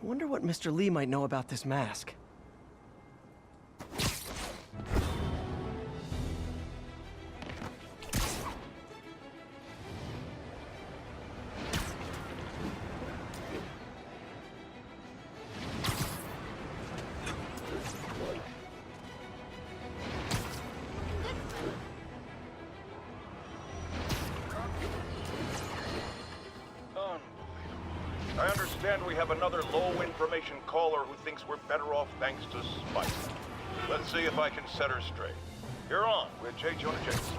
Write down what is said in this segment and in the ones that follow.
I wonder what Mr. Lee might know about this mask. I understand we have another low-information caller who thinks we're better off thanks to Spike. Let's see if I can set her straight. You're on with J. Jonah Jameson.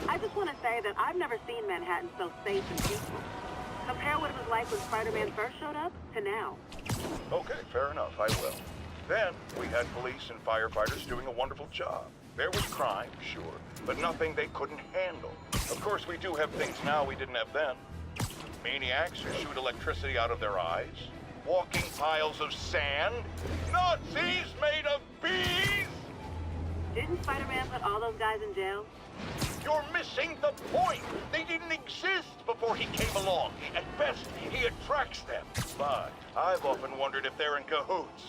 I just want to say that I've never seen Manhattan so safe and peaceful. Compare what it was like when Spider-Man first showed up to now. Okay, fair enough, I will. Then, we had police and firefighters doing a wonderful job. There was crime, sure, but nothing they couldn't handle. Of course, we do have things now we didn't have then. Maniacs who shoot electricity out of their eyes, walking piles of sand, Nazis made of bees! Didn't Spider-Man put all those guys in jail? You're missing the point! They didn't exist before he came along. At best, he attracts them. But I've often wondered if they're in cahoots.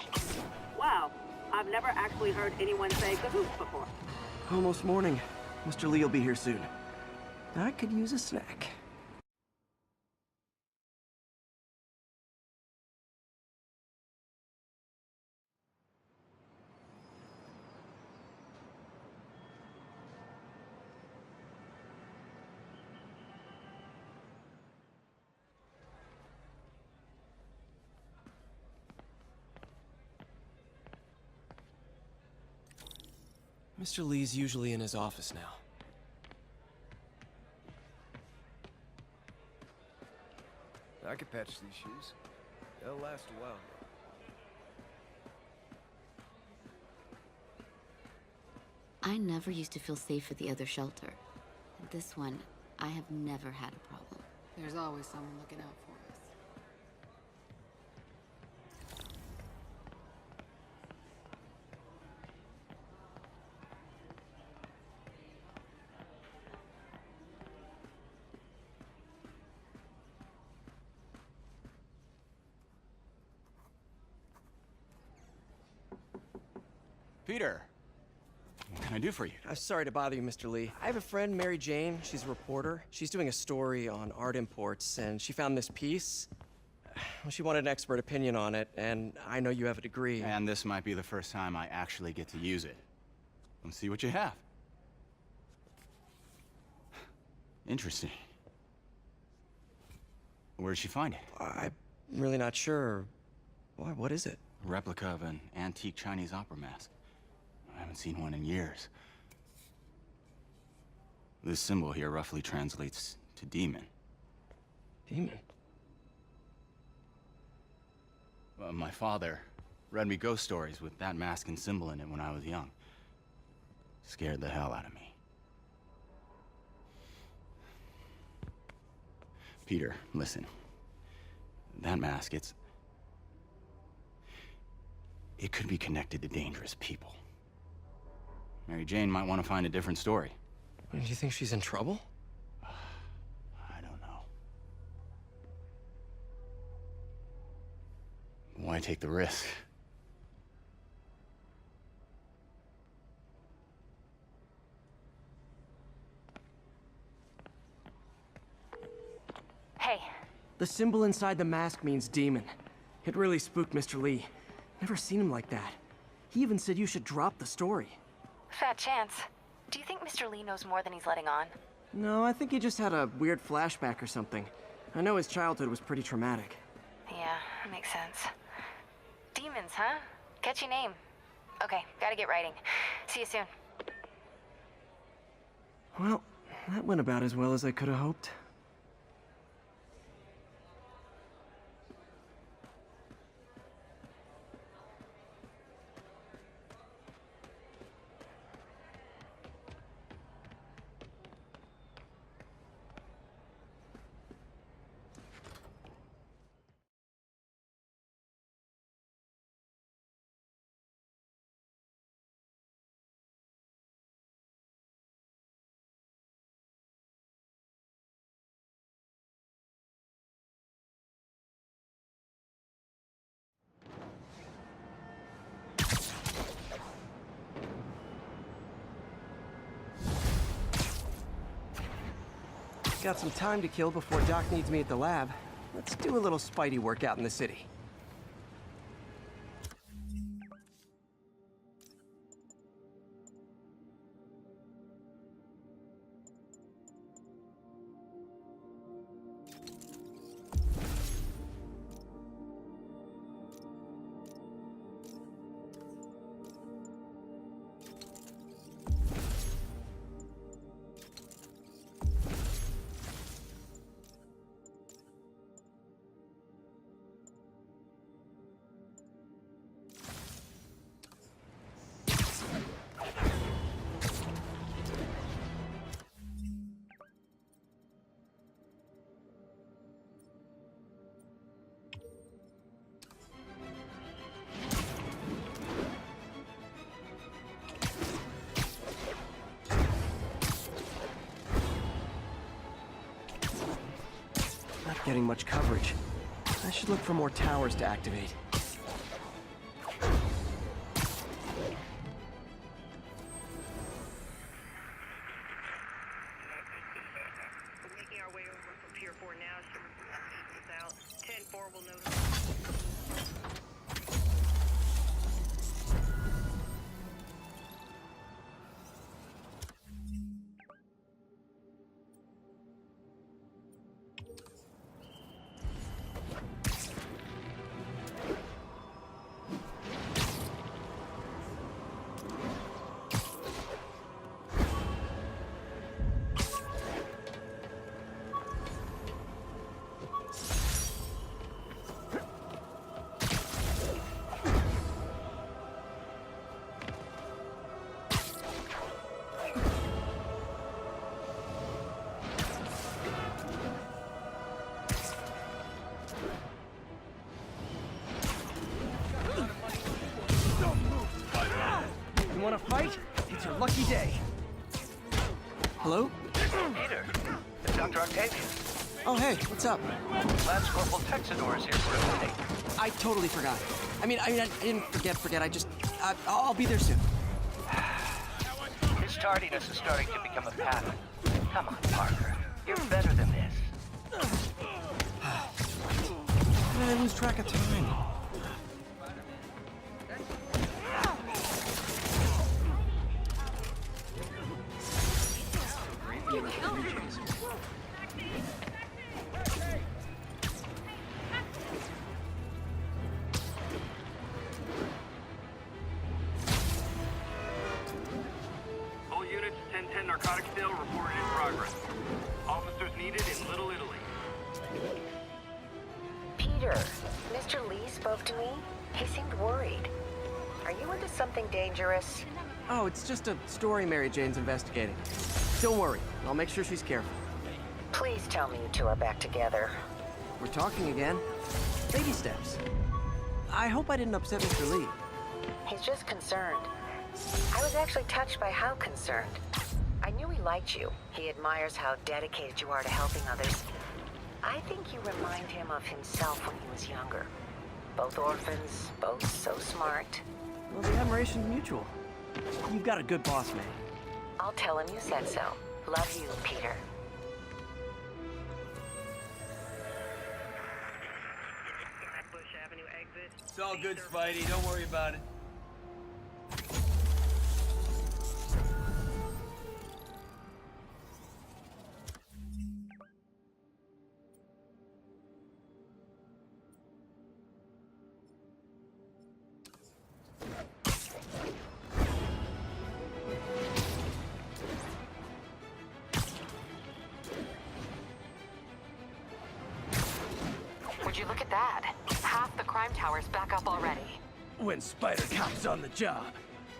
Wow, I've never actually heard anyone say cahoots before. Almost morning. Mr. Lee will be here soon. I could use a snack. Mr. Lee's usually in his office now. I could patch these shoes. They'll last a while. I never used to feel safe at the other shelter. At this one, I have never had a problem. There's always someone looking out for us. Peter, what can I do for you? I'm sorry to bother you, Mr. Lee. I have a friend, Mary Jane. She's a reporter. She's doing a story on art imports, and she found this piece. Well, she wanted an expert opinion on it, and I know you have a degree. And this might be the first time I actually get to use it. Let's see what you have. Interesting. Where did she find it? I'm really not sure. Why, what is it? A replica of an antique Chinese opera mask. I haven't seen one in years. This symbol here roughly translates to demon. Demon? My father read me ghost stories with that mask and symbol in it when I was young. Scared the hell out of me. Peter, listen. That mask, it could be connected to dangerous people. Mary Jane might want to find a different story. Do you think she's in trouble? I don't know. Why take the risk? Hey. The symbol inside the mask means demon. It really spooked Mr. Lee. Never seen him like that. He even said you should drop the story. Fat chance. Do you think Mr. Lee knows more than he's letting on? No, I think he just had a weird flashback or something. I know his childhood was pretty traumatic. Yeah, that makes sense. Demons, huh? Catchy name. Okay, gotta get writing. See you soon. Well, that went about as well as I could have hoped. Got some time to kill before Doc needs me at the lab. Let's do a little Spidey workout in the city. Not getting much coverage. I should look for more towers to activate. Making our way over from Pier 4 now, so we're out. 10-4 will notice. You wanna fight? It's your lucky day. Hello? Peter, it's Dr. Octavius. Oh, hey, what's up? Lance Corporal Texador is here for a meeting. I totally forgot. I didn't forget. I'll be there soon. His tardiness is starting to become a pattern. Come on, Parker. You're better than this. How did I lose track of time? All units, 1010 narcotics sale reported in progress. Officers needed in Little Italy. Peter, Mr. Lee spoke to me. He seemed worried. Are you into something dangerous? Oh, it's just a story Mary Jane's investigating. Don't worry, I'll make sure she's careful. Please tell me you two are back together. We're talking again. Baby steps. I hope I didn't upset Mr. Lee. He's just concerned. I was actually touched by how concerned. I knew he liked you. He admires how dedicated you are to helping others. I think you remind him of himself when he was younger. Both orphans, both so smart. Well, the admiration's mutual. You've got a good boss, man. I'll tell him you said so. Love you, Peter. Bush Avenue exit. It's all good, Spidey. Don't worry about it. Would you look at that? Half the crime tower's back up already. When Spider Cop's on the job,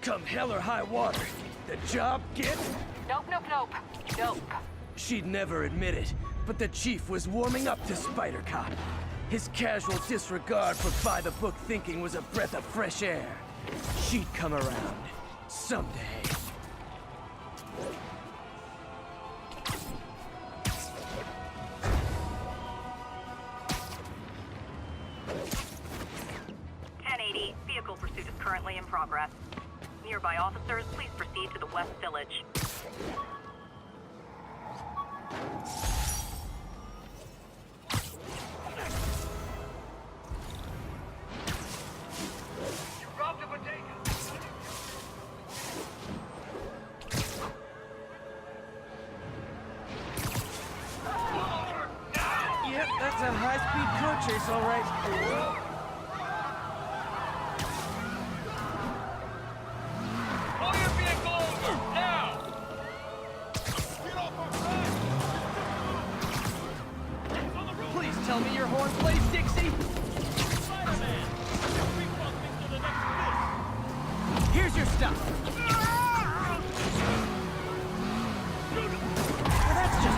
come hell or high water, the job gets... Nope. She'd never admit it, but the chief was warming up to Spider Cop. His casual disregard for by-the-book thinking was a breath of fresh air. She'd come around. Someday. Vehicle pursuit is currently in progress. Nearby officers, please proceed to the West Village. It's a high-speed car chase, all right. Pull your vehicle over, now! Please tell me your horn plays, Dixie. Here's your stuff. Well, that's just...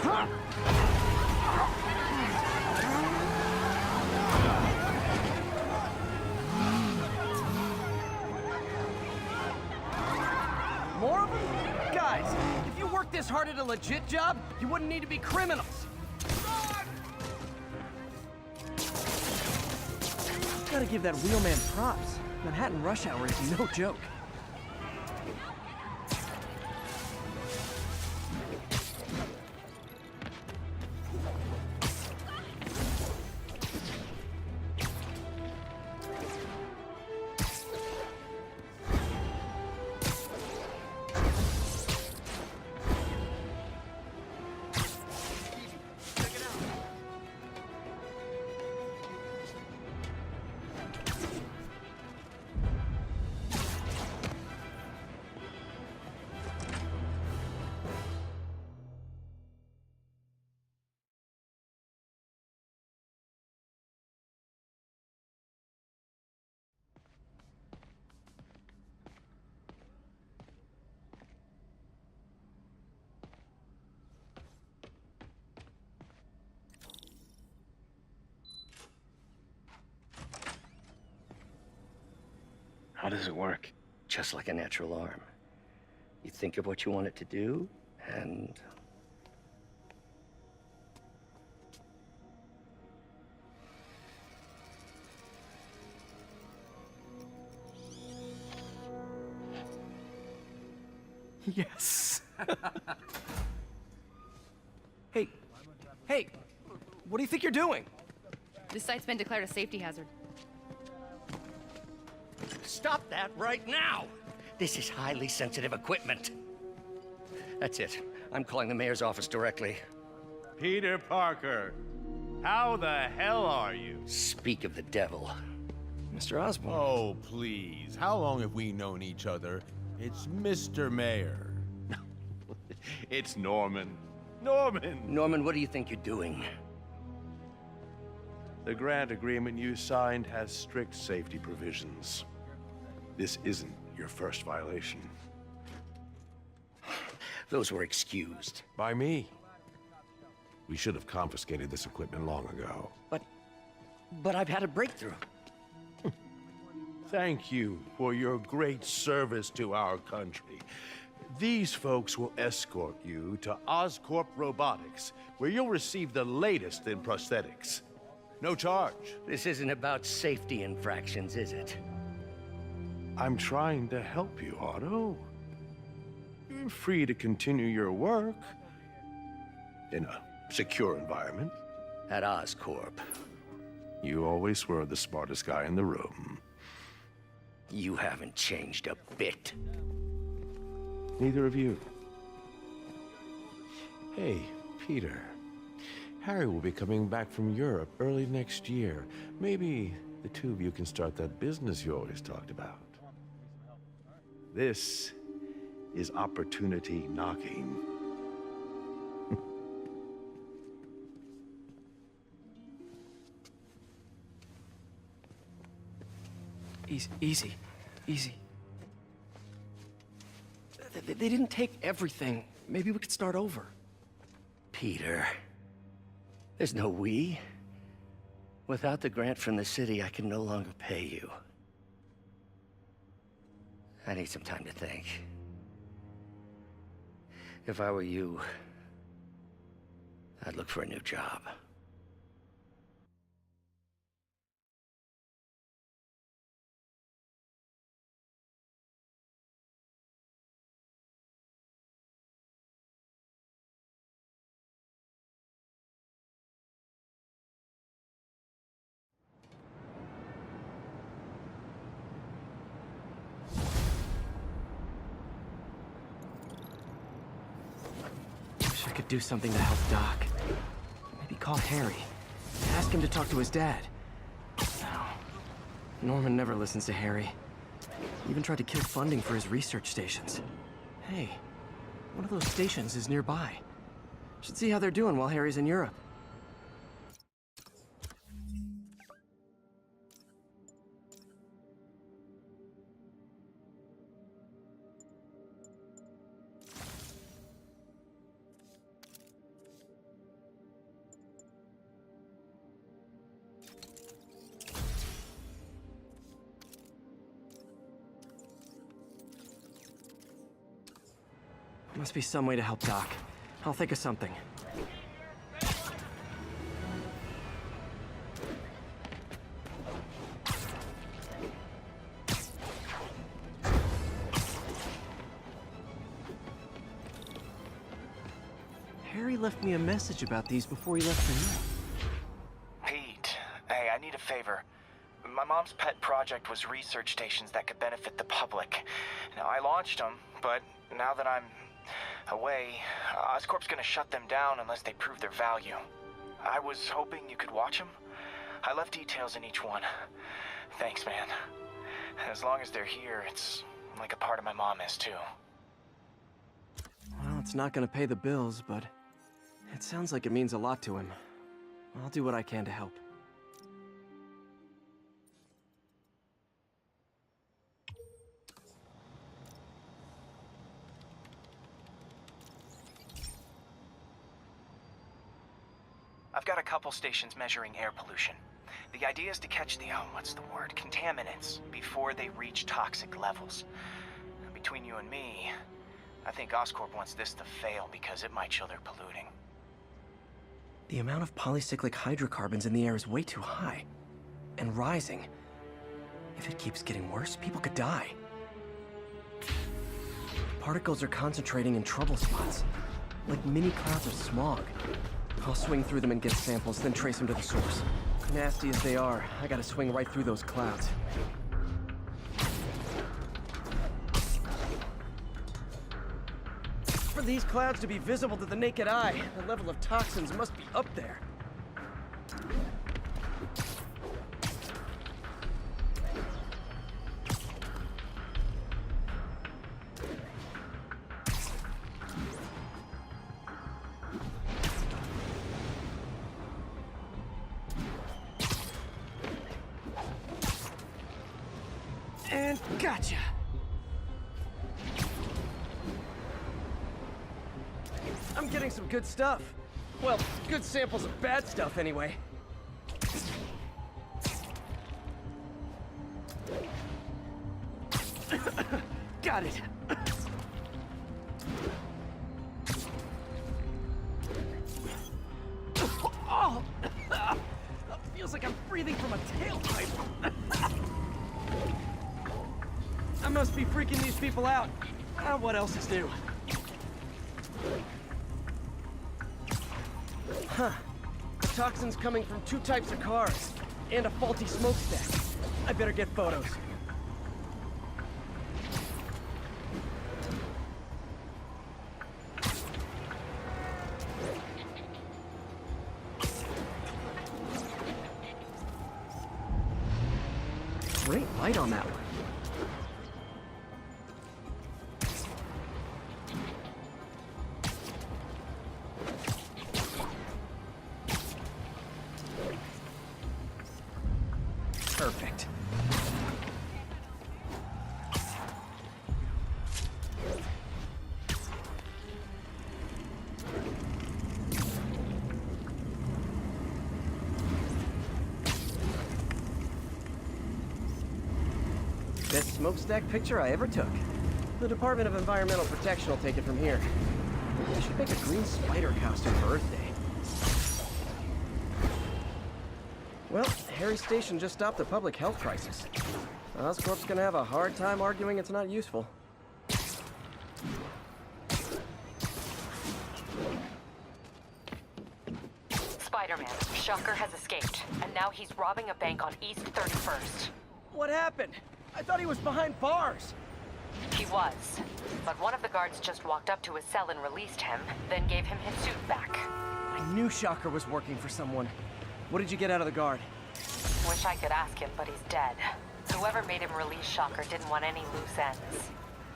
Huh? More of them? Guys, if you worked this hard at a legit job, you wouldn't need to be criminals. Gotta give that wheelman props. Manhattan rush hour is no joke. How does it work? Just like a natural arm. You think of what you want it to do, and... Yes. Hey, what do you think you're doing? This site's been declared a safety hazard. Stop that right now! This is highly sensitive equipment. That's it. I'm calling the mayor's office directly. Peter Parker, how the hell are you? Speak of the devil. Mr. Osborn. Oh, please. How long have we known each other? It's Mr. Mayor. It's Norman. Norman, what do you think you're doing? The grant agreement you signed has strict safety provisions. This isn't your first violation. Those were excused. By me. We should have confiscated this equipment long ago. But I've had a breakthrough. Thank you for your great service to our country. These folks will escort you to Oscorp Robotics, where you'll receive the latest in prosthetics. No charge. This isn't about safety infractions, is it? I'm trying to help you, Otto. You're free to continue your work in a secure environment. At Oscorp. You always were the smartest guy in the room. You haven't changed a bit. Neither of you. Hey, Peter. Harry will be coming back from Europe early next year. Maybe the two of you can start that business you always talked about. This is opportunity knocking. Easy. They didn't take everything. Maybe we could start over. Peter, there's no we. Without the grant from the city, I can no longer pay you. I need some time to think. If I were you, I'd look for a new job. I could do something to help Doc. Maybe call Harry. Ask him to talk to his dad. No. Norman never listens to Harry. He even tried to kill funding for his research stations. Hey, one of those stations is nearby. Should see how they're doing while Harry's in Europe. Must be some way to help Doc. I'll think of something. Harry left me a message about these before he left for you. Pete, hey, I need a favor. My mom's pet project was research stations that could benefit the public. Now, I launched them, but now that I'm away, Oscorp's gonna shut them down unless they prove their value. I was hoping you could watch them. I left details in each one. Thanks, man. As long as they're here, it's like a part of my mom is, too. Well, it's not gonna pay the bills, but it sounds like it means a lot to him. I'll do what I can to help. I've got a couple stations measuring air pollution. The idea is to catch the, contaminants before they reach toxic levels. Between you and me, I think Oscorp wants this to fail because it might show they're polluting. The amount of polycyclic hydrocarbons in the air is way too high. And rising. If it keeps getting worse, people could die. Particles are concentrating in trouble spots, like mini clouds of smog. I'll swing through them and get samples, then trace them to the source. Nasty as they are, I gotta swing right through those clouds. For these clouds to be visible to the naked eye, the level of toxins must be up there. And gotcha! I'm getting some good stuff. Well, good samples of bad stuff, anyway. Got it. Oh! Feels like I'm breathing from a tailpipe. I must be freaking these people out. What else is new? Huh. The toxin's coming from 2 types of cars, and a faulty smokestack. I better get photos. Great light on that one. Perfect. Best smokestack picture I ever took. The Department of Environmental Protection will take it from here. I should make a green spider costume for Earth Day. Well, Harry's station just stopped a public health crisis. Oscorp's gonna have a hard time arguing it's not useful. Spider-Man, Shocker has escaped, and now he's robbing a bank on East 31st. What happened? I thought he was behind bars. He was. But one of the guards just walked up to his cell and released him, then gave him his suit back. I knew Shocker was working for someone. What did you get out of the guard? Wish I could ask him, but he's dead. Whoever made him release Shocker didn't want any loose ends.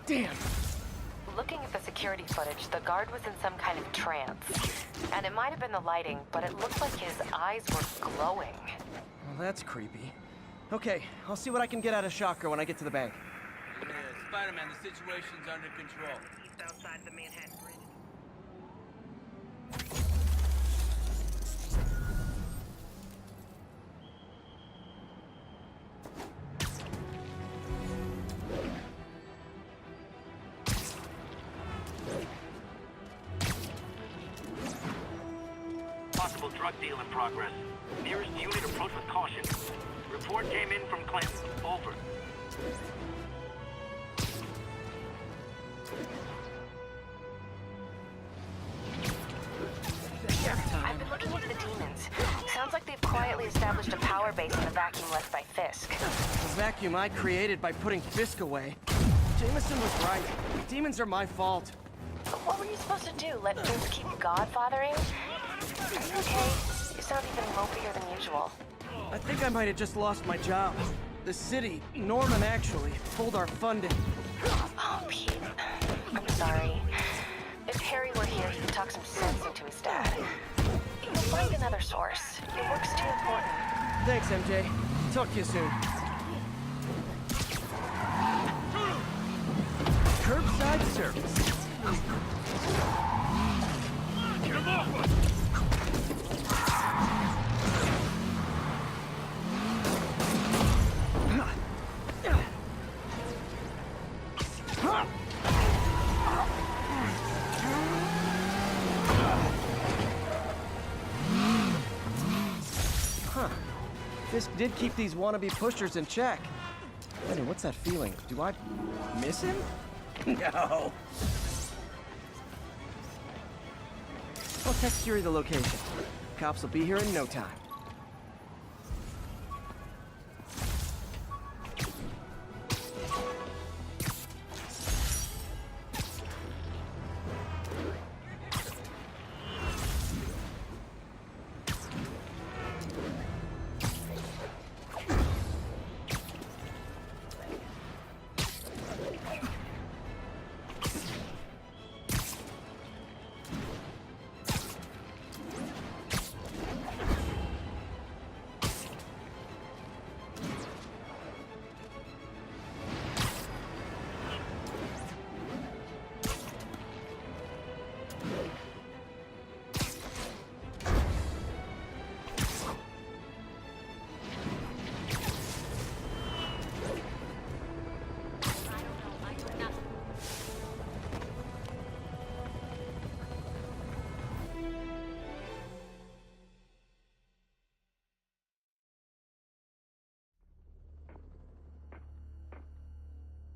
Damn! Looking at the security footage, the guard was in some kind of trance. And it might have been the lighting, but it looked like his eyes were glowing. Well, that's creepy. Okay, I'll see what I can get out of Shocker when I get to the bank. Yeah, Spider-Man, the situation's under control. East outside the Manhattan Bridge. Possible drug deal in progress. Nearest unit approach with caution. Report came in from Clinton. Over. I've been looking into the demons. Sounds like they've quietly established a power base in the vacuum left by Fisk. The vacuum I created by putting Fisk away. Jameson was right. Demons are my fault. What were you supposed to do? Let Fisk keep godfathering? Are you okay? You sound even mopier than usual. I think I might have just lost my job. The city, Norman actually, pulled our funding. Oh, Pete. I'm sorry. If Harry were here, he'd talk some sense into his dad. You'll find another source. Your work's too important. Thanks, MJ. Talk to you soon. Curbside service. Get him off! Huh. Fisk did keep these wannabe pushers in check. Wait, what's that feeling? Do I miss him? No. I'll text Yuri the location. Cops will be here in no time.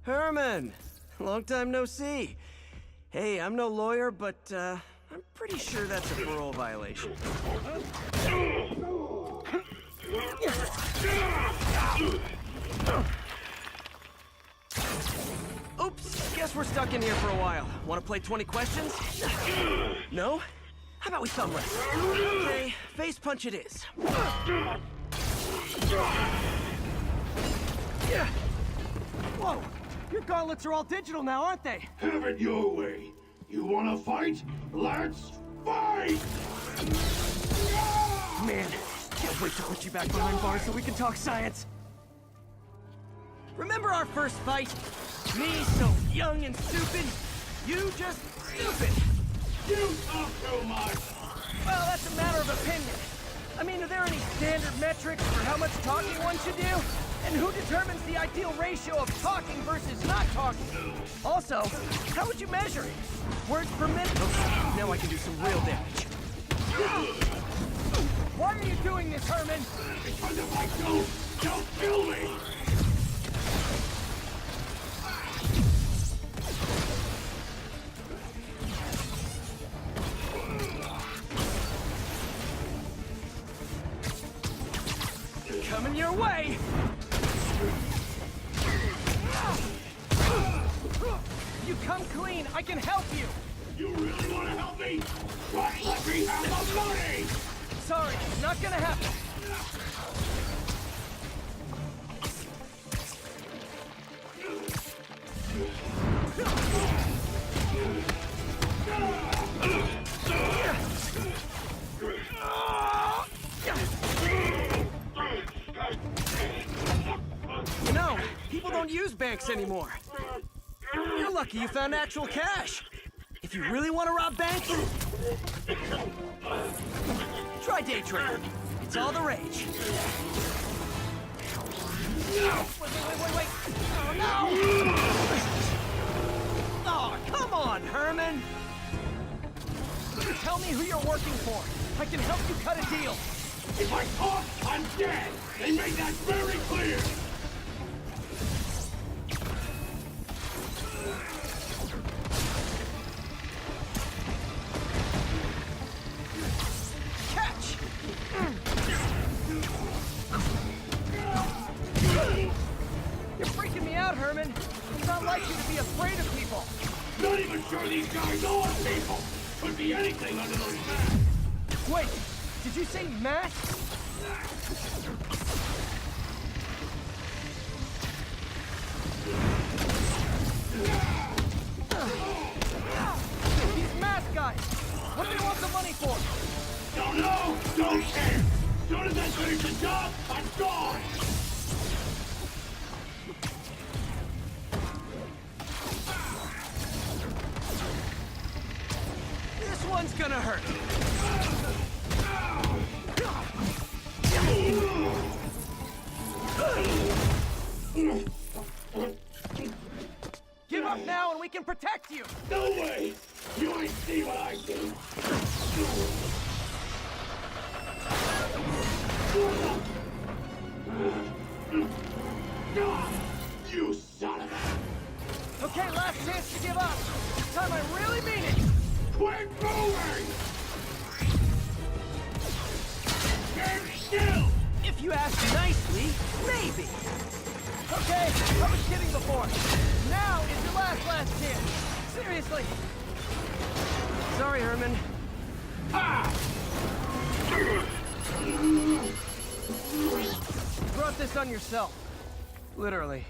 Herman! Long time no see. Hey, I'm no lawyer, but I'm pretty sure that's a parole violation. Oops, guess we're stuck in here for a while. Want to play 20 questions? No? How about we thumb wrestle? Okay, face punch it is. Whoa! Your gauntlets are all digital now, aren't they? Have it your way. You wanna fight? Let's fight! Man, can't wait to put you back behind bars so we can talk science. Remember our first fight? Me so young and stupid, you just stupid. You talk too much. Well, that's a matter of opinion. I mean, are there any standard metrics for how much talking one should do? And who determines the ideal ratio of talking versus not talking? Also, how would you measure it? Words per minute? Okay, now I can do some real damage. Why are you doing this, Herman? Because if I don't, you'll kill me. Coming your way! I can help you! You really want to help me? Just let me have the money! Sorry, not gonna happen. You know, people don't use banks anymore. You're lucky you found actual cash. If you really want to rob banks, try day trading. It's all the rage. Wait. Oh, no! Oh, come on, Herman! Tell me who you're working for. I can help you cut a deal. If I talk, I'm dead! They made that very clear! Catch! You're freaking me out, Herman. It's not like you to be afraid of people. Not even sure these guys are people! Could be anything under those masks! Wait, did you say masks? These mask guys! What do they want the money for? Don't know! Don't care! Soon as I finish the job, I'm gone! This one's gonna hurt. Give up now and we can protect you! No way! You ain't see what I do! You son of a... Okay, last chance to give up. This time I really mean it! Quit moving! Stand still! If you ask nicely, maybe. Okay, I was kidding before. Now is your last chance. Seriously. Sorry, Herman. Ah! You brought this on yourself. Literally.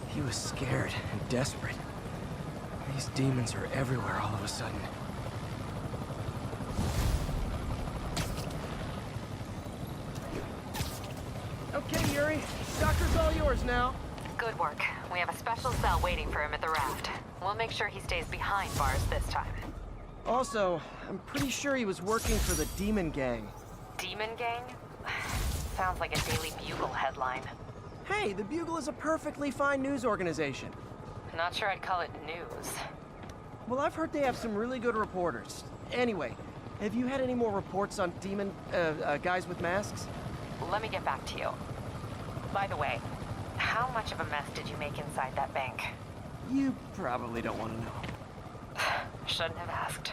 He was scared and desperate. These demons are everywhere all of a sudden. Okay, Yuri. Doctor's all yours now. Good work. We have a special cell waiting for him at the raft. We'll make sure he stays behind bars this time. Also, I'm pretty sure he was working for the Demon Gang. Demon Gang? Sounds like a Daily Bugle headline. Hey, the Bugle is a perfectly fine news organization. Not sure I'd call it news. Well, I've heard they have some really good reporters. Anyway, have you had any more reports on demon, guys with masks? Let me get back to you. By the way, how much of a mess did you make inside that bank? You probably don't want to know. Shouldn't have asked.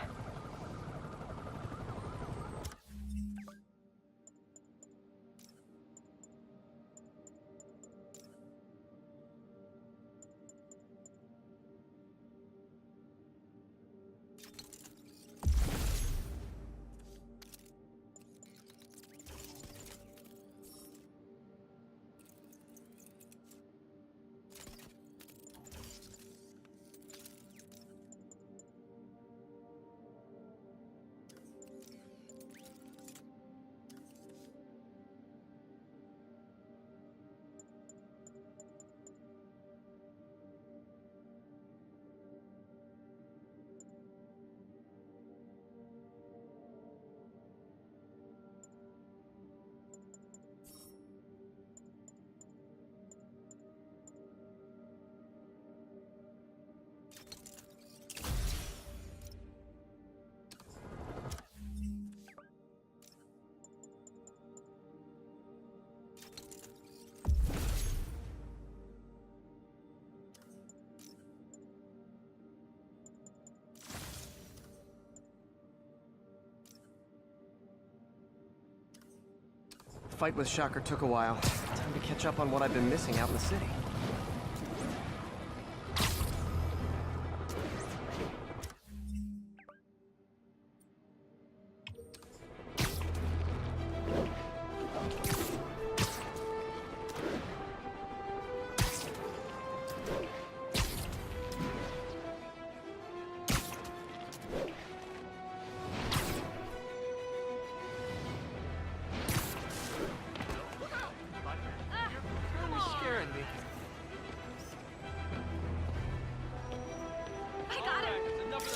fight with Shocker took a while. Time to catch up on what I've been missing out in the city.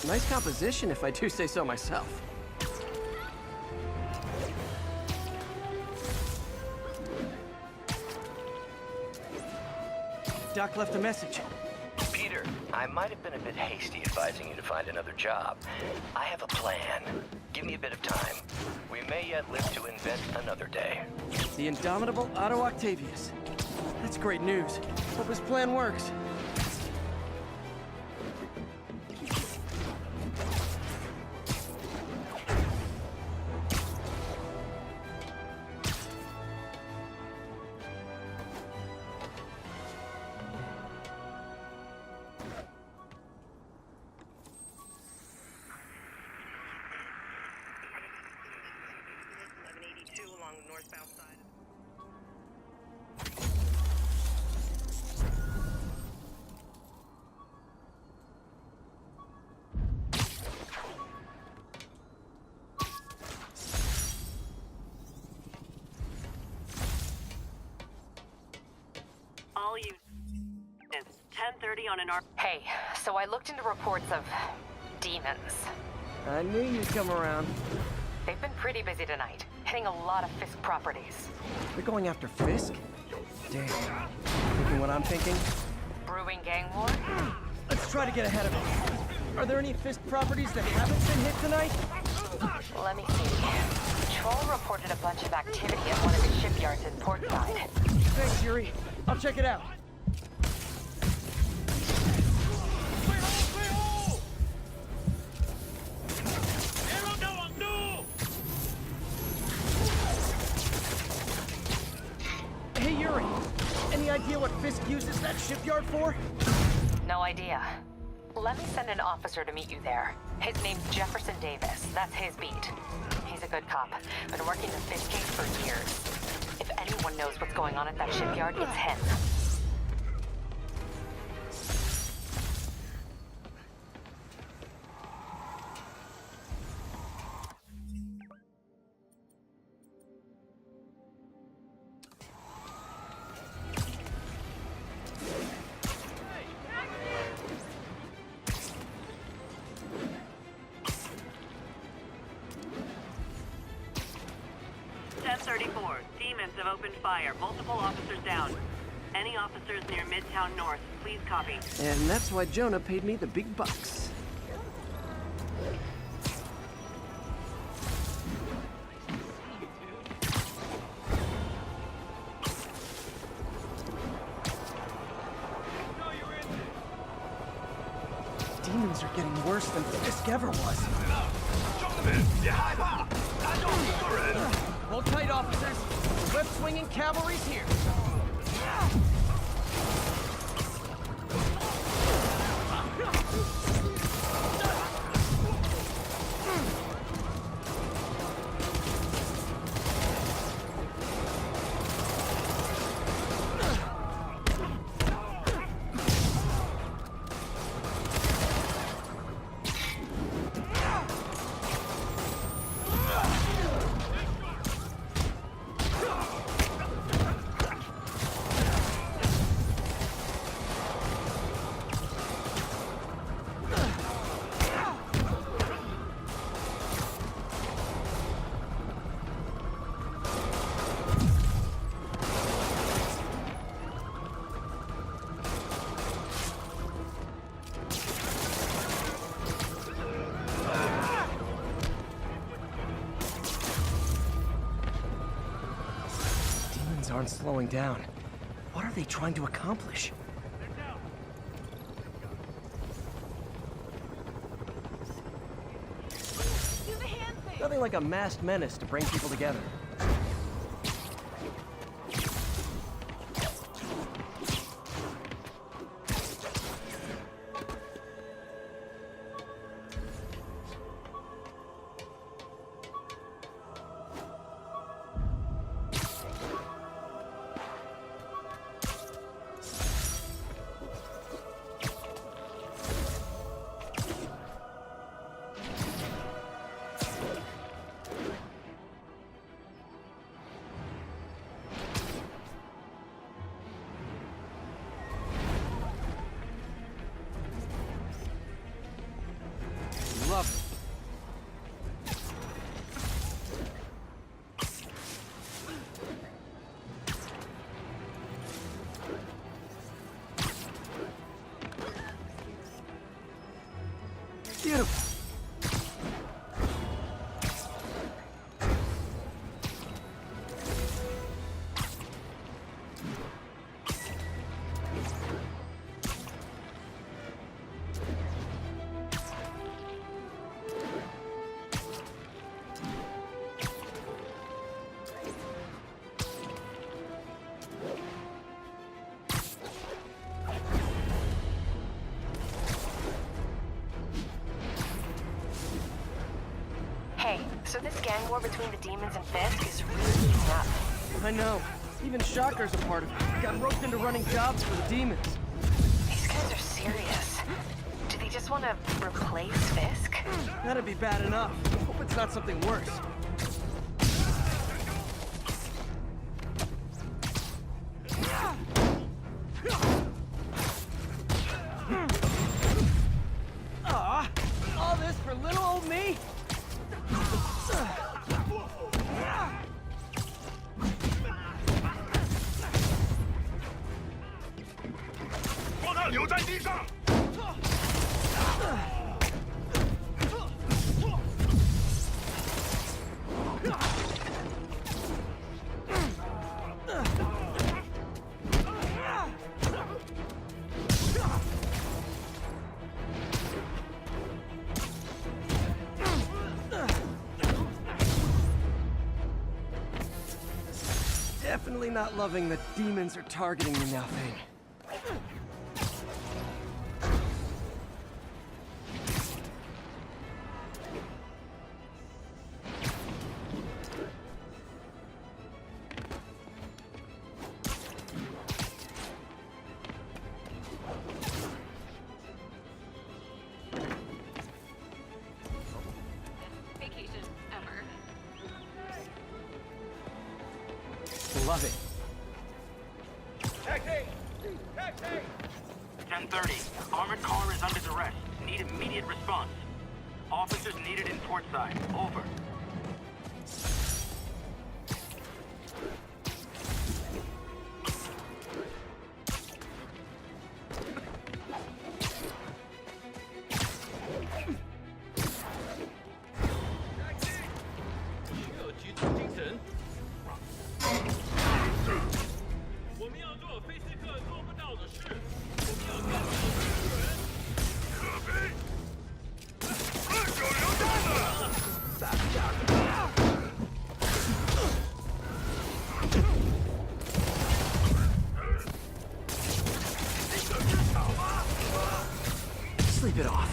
Nice composition, if I do say so myself. Doc left a message. Peter, I might have been a bit hasty advising you to find another job. I have a plan. Give me a bit of time. We may yet live to invent another day. The indomitable Otto Octavius. That's great news. Hope his plan works. Along the northbound side. All you... It's 10:30 on an R... Hey, so I looked into reports of demons. I knew you'd come around. They've been pretty busy tonight, hitting a lot of Fisk properties. They're going after Fisk? Damn. Thinking what I'm thinking? Brewing gang war? Let's try to get ahead of it. Are there any Fisk properties that haven't been hit tonight? Let me see. Patrol reported a bunch of activity at one of the shipyards in Portside. Thanks, Yuri. I'll check it out. Hey, Yuri. Any idea what Fisk uses that shipyard for? No idea. Let me send an officer to meet you there. His name's Jefferson Davis. That's his beat. He's a good cop. Been working the Fisk case for years. If anyone knows what's going on at that shipyard, it's him. Demons have opened fire. Multiple officers down. Any officers near Midtown North, please copy. And that's why Jonah paid me the big bucks. Demons are getting worse than Fisk ever was. Hold tight, officers. Web-swinging cavalry's here. Aren't slowing down. What are they trying to accomplish? Nothing like a masked menace to bring people together. Beautiful. Hey, so this gang war between the demons and Fisk is really heating up. I know. Even Shocker's a part of it. Got roped into running jobs for the demons. These guys are serious. Do they just want to replace Fisk? That'd be bad enough. Hope it's not something worse. Aw, all this for little old me? 把他留在地上。 Definitely not loving that demons are targeting me now thing. Vacation ever. Love it. Taxi! Taxi! 10:30. Armored car is under duress. Need immediate response. Officers needed in port side. Over. Sleep it off.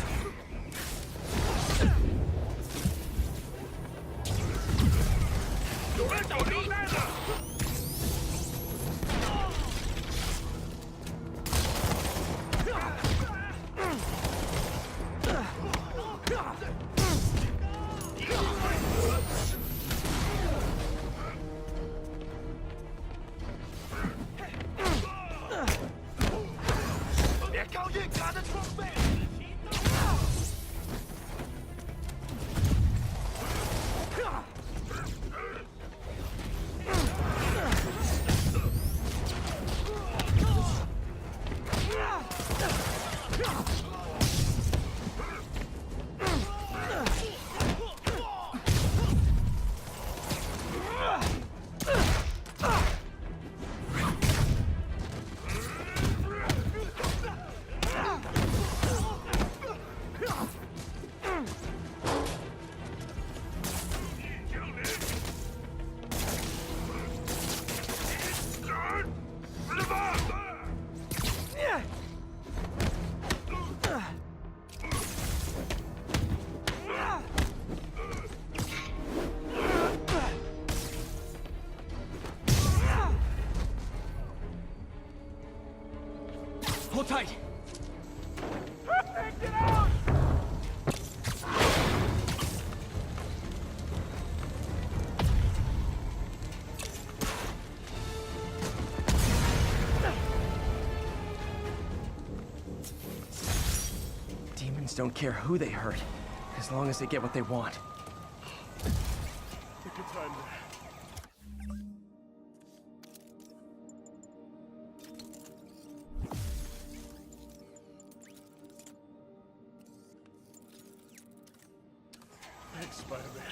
Hold tight. Get out! Demons don't care who they hurt, as long as they get what they want. Take your time there. Spider-Man.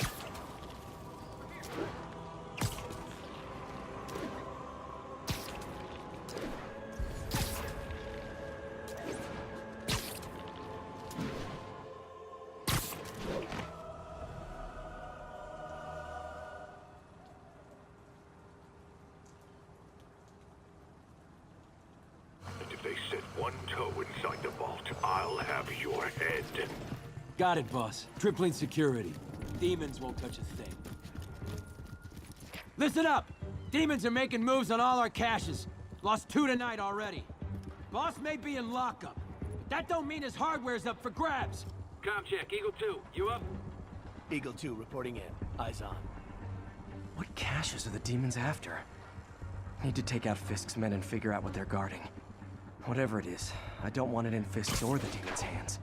And if they set one toe inside the vault, I'll have your head. Got it, boss. Tripling security. Demons won't touch a thing. Listen up! Demons are making moves on all our caches. Lost 2 tonight already. Boss may be in lockup, but that don't mean his hardware's up for grabs. Com check, Eagle 2, you up? Eagle 2 reporting in. Eyes on. What caches are the demons after? Need to take out Fisk's men and figure out what they're guarding. Whatever it is, I don't want it in Fisk's or the demons' hands.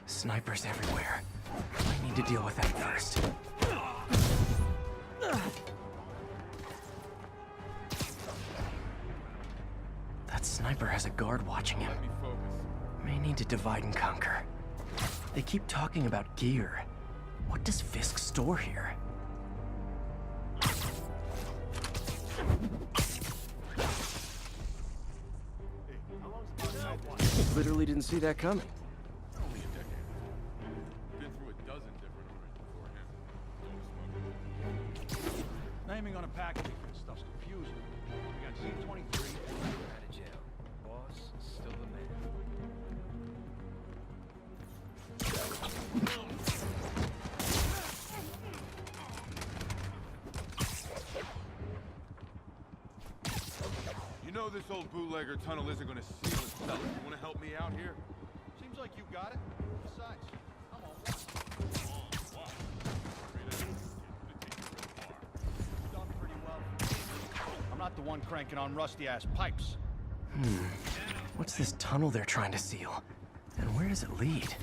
Snipers everywhere. I need to deal with that first. That sniper has a guard watching him. May need to divide and conquer. They keep talking about gear. What does Fisk store here? Literally didn't see that coming. Only a decade. Been through a dozen different owners before him. Naming on a packaging for this stuff's confusing. We got C-23 out of jail. Boss is still the man. You know this old bootlegger tunnel isn't gonna seal itself. You wanna help me out here? Seems like you got it. Besides, I'm all done pretty well. I'm not the one cranking on rusty-ass pipes. What's this tunnel they're trying to seal? And where does it lead?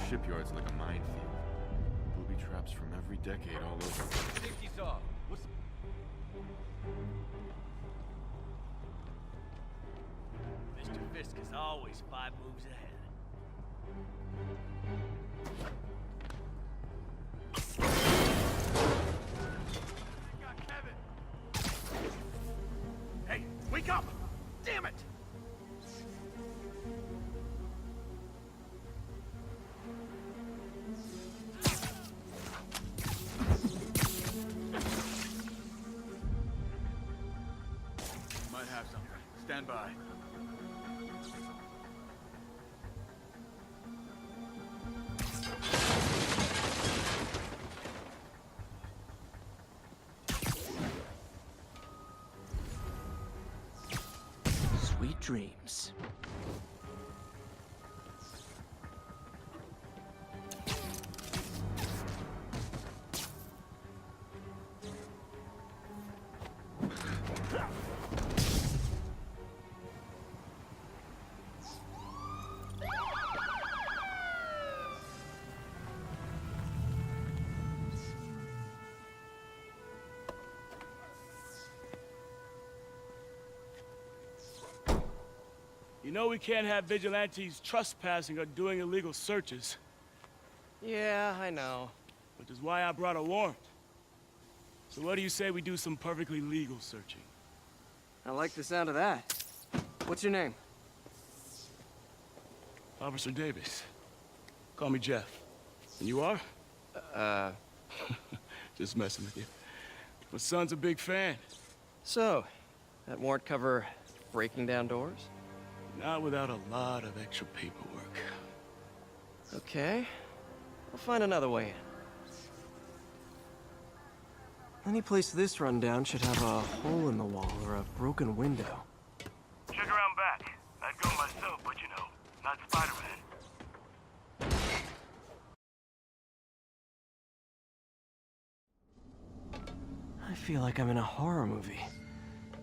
Shipyard's like a minefield. Booby traps from every decade all over. Safety's off. What's the... Mr. Fisk is always 5 moves ahead. Hey, wake up! Damn it! Might have something. Stand by. Sweet dreams. You know we can't have vigilantes trespassing or doing illegal searches. Yeah, I know. Which is why I brought a warrant. So what do you say we do some perfectly legal searching? I like the sound of that. What's your name? Officer Davis. Call me Jeff. And you are? Just messing with you. My son's a big fan. So, that warrant cover breaking down doors? Not without a lot of extra paperwork. Okay. I'll find another way in. Any place this rundown should have a hole in the wall or a broken window. Check around back. I'd go myself, but you know, not Spider-Man. I feel like I'm in a horror movie.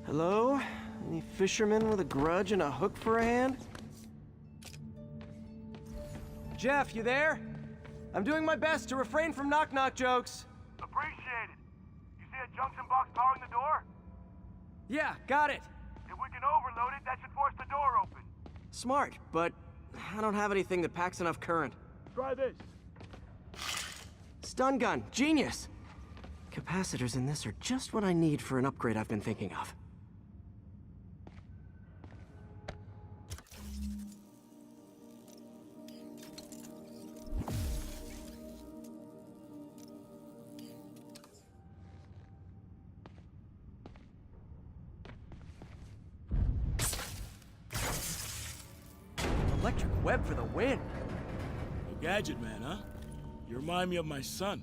Hello? Any fisherman with a grudge and a hook for a hand? Jeff, you there? I'm doing my best to refrain from knock-knock jokes. Appreciate it. You see a junction box powering the door? Yeah, got it. If we can overload it, that should force the door open. Smart, but I don't have anything that packs enough current. Try this. Stun gun, genius! Capacitors in this are just what I need for an upgrade I've been thinking of. Electric web for the win! A gadget man, huh? You remind me of my son.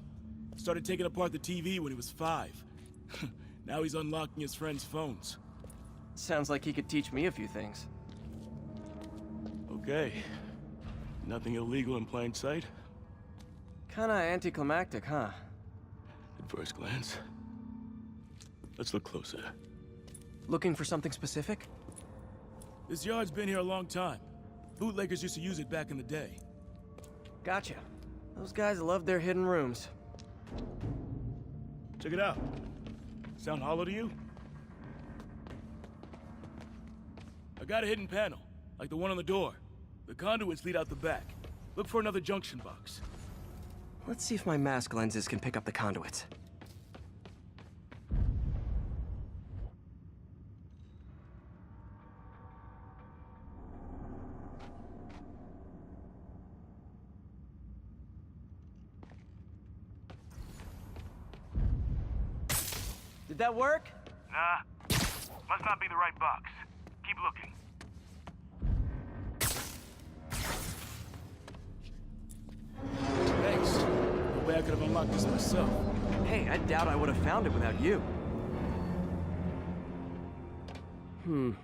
Started taking apart the TV when he was 5. Now he's unlocking his friends' phones. Sounds like he could teach me a few things. Okay. Nothing illegal in plain sight? Kinda anticlimactic, huh? At first glance. Let's look closer. Looking for something specific? This yard's been here a long time. Bootleggers used to use it back in the day. Gotcha. Those guys love their hidden rooms. Check it out. Sound hollow to you? I got a hidden panel, like the one on the door. The conduits lead out the back. Look for another junction box. Let's see if my mask lenses can pick up the conduits. Did that work? Nah. Must not be the right box. Keep looking. Thanks. No way I could have unlocked this myself. Hey, I doubt I would have found it without you. I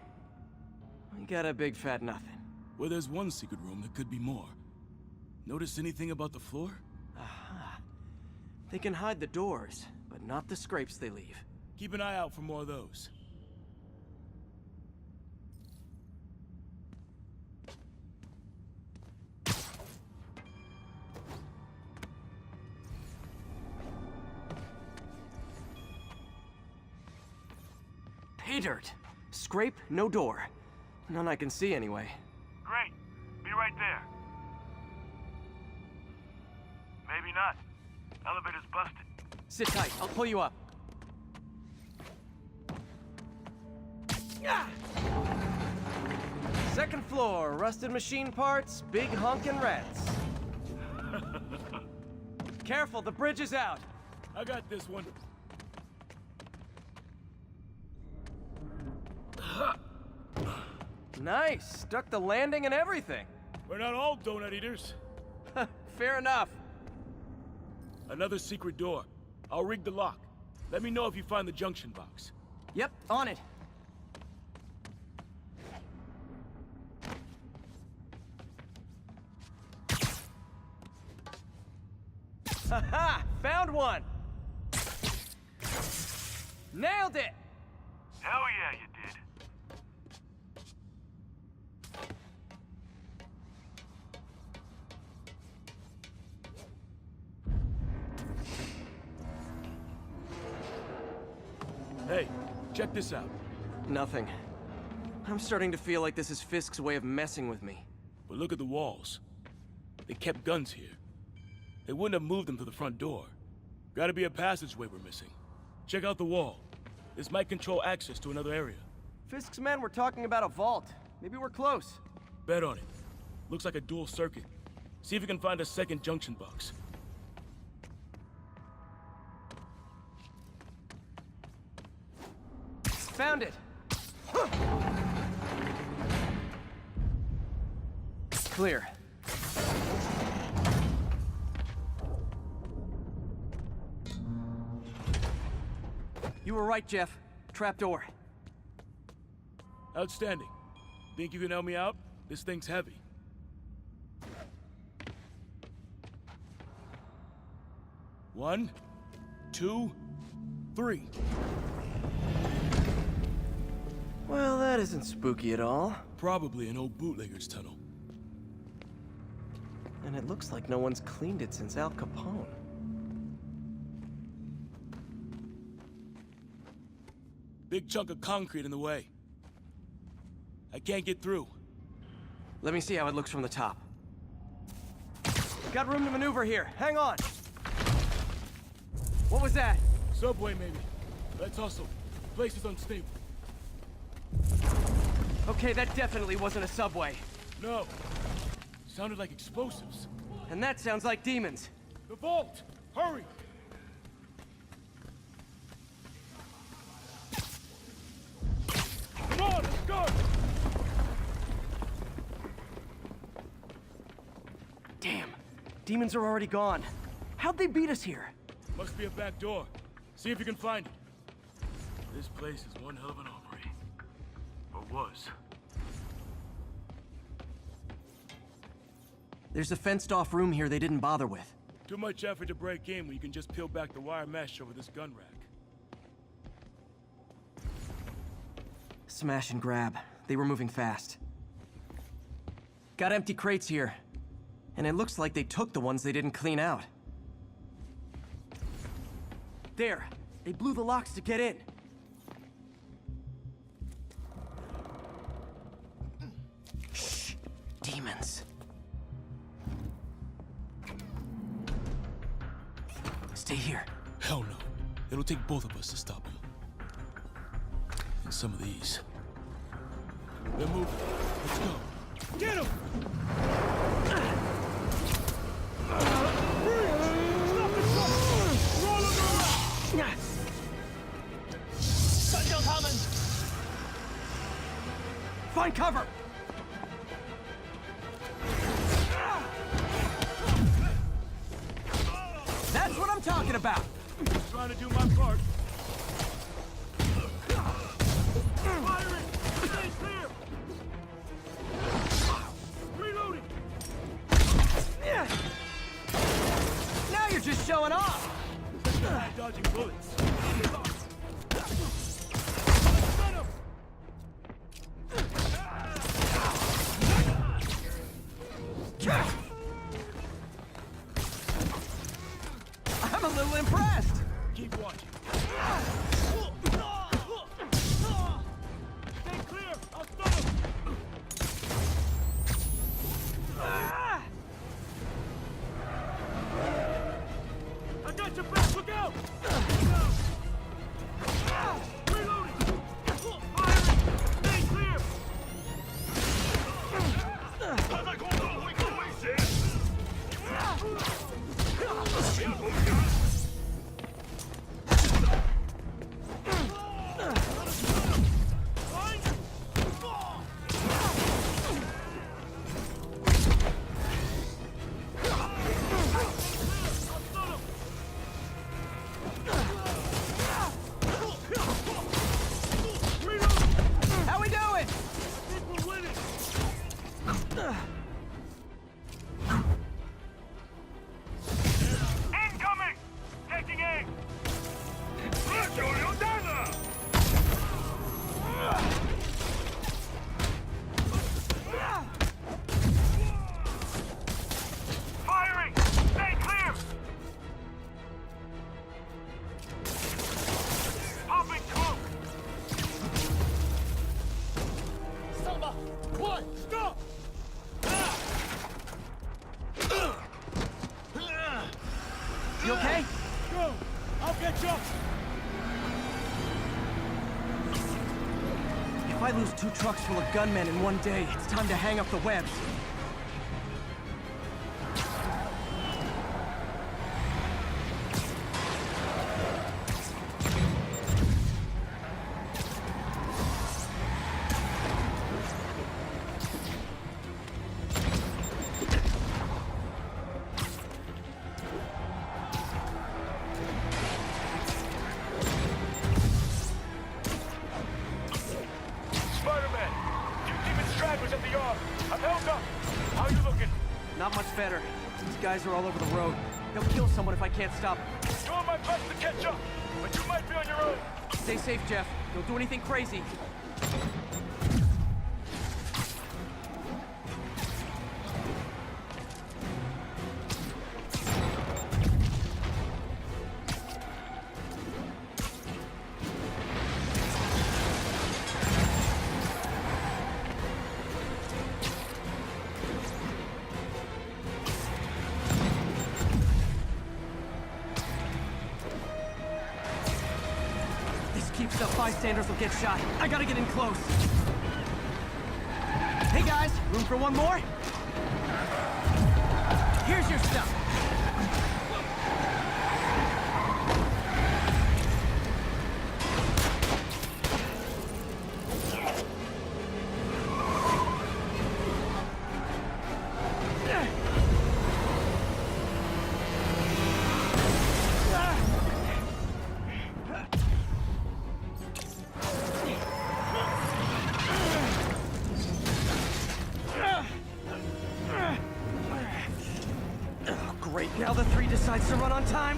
got a big fat nothing. Well, there's one secret room that could be more. Notice anything about the floor? Aha. They can hide the doors, but not the scrapes they leave. Keep an eye out for more of those. Pay dirt. Scrape, no door. None I can see anyway. Great. Be right there. Maybe not. Elevator's busted. Sit tight, I'll pull you up. Second floor, rusted machine parts, big honkin' rats. Careful, the bridge is out. I got this one. Nice, stuck the landing and everything. We're not all donut eaters. Fair enough. Another secret door. I'll rig the lock. Let me know if you find the junction box. Yep, on it. Haha! Found one! Nailed it! Hell yeah, you did. Hey, check this out. Nothing. I'm starting to feel like this is Fisk's way of messing with me. But look at the walls. They kept guns here. They wouldn't have moved them to the front door. Gotta be a passageway we're missing. Check out the wall. This might control access to another area. Fisk's men were talking about a vault. Maybe we're close. Bet on it. Looks like a dual circuit. See if you can find a second junction box. Found it! Clear. You were right, Jeff. Trapdoor. Outstanding. Think you can help me out? This thing's heavy. One, two, three. Well, that isn't spooky at all. Probably an old bootlegger's tunnel. And it looks like no one's cleaned it since Al Capone. Big chunk of concrete in the way. I can't get through. Let me see how it looks from the top. Got room to maneuver here. Hang on. What was that? Subway, maybe. Let's hustle. Place is unstable. Okay, that definitely wasn't a subway. No. Sounded like explosives. And that sounds like demons. The vault! Hurry! Come on, let's go! Damn. Demons are already gone. How'd they beat us here? Must be a back door. See if you can find it. This place is one hell of an armory. Or was. There's a fenced-off room here they didn't bother with. Too much effort to break in when you can just peel back the wire mesh over this gun rack. Smash and grab. They were moving fast. Got empty crates here. And it looks like they took the ones they didn't clean out. There. They blew the locks to get in. Shh. Demons. Stay here. Hell no. It'll take both of us to stop him. And some of these. They're moving. Let's go. Get him! Find cover! That's what I'm talking about! Just trying to do my part. Firing! Stay clear! Reloading! Now you're just showing off! Dodging bullets. I'm a little impressed! Keep watching. Stay clear! I'll stun him! I got your back! Look out! Reloading! Firing! Stay clear! How we doing? We're winning! Incoming! Taking aim! Firing! Stay clear! Popping smoke! Samba! What? Stop! You okay? Go! I'll get you! If I lose 2 trucks full of gunmen in one day, it's time to hang up the webs. dad was at the yard. I'm held up. How you looking? Not much better. These guys are all over the road. They'll kill someone if I can't stop them. Doing my best to catch up, but you might be on your own. Stay safe, Jeff. Don't do anything crazy. Keeps up, bystanders will get shot. I gotta get in close. Hey guys, room for one more? Here's your stuff. Great, now the 3 decides to run on time.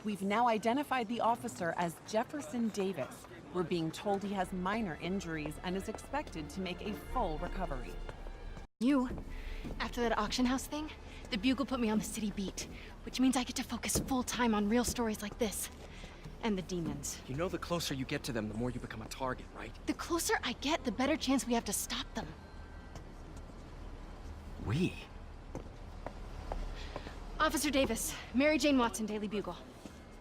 We've now identified the officer as Jefferson Davis. We're being told he has minor injuries and is expected to make a full recovery. After that auction house thing, the Bugle put me on the city beat, which means I get to focus full-time on real stories like this. And the demons. You know the closer you get to them, the more you become a target, right? The closer I get, the better chance we have to stop them. We? Officer Davis, Mary Jane Watson, Daily Bugle.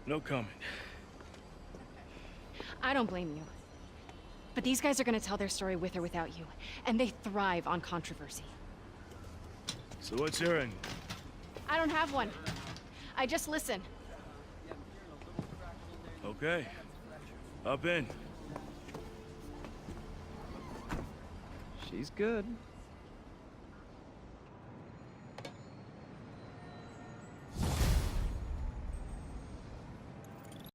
No comment. I don't blame you. But these guys are gonna tell their story with or without you, and they thrive on controversy. So what's your end? I don't have one. I just listen. Okay. Up in. She's good.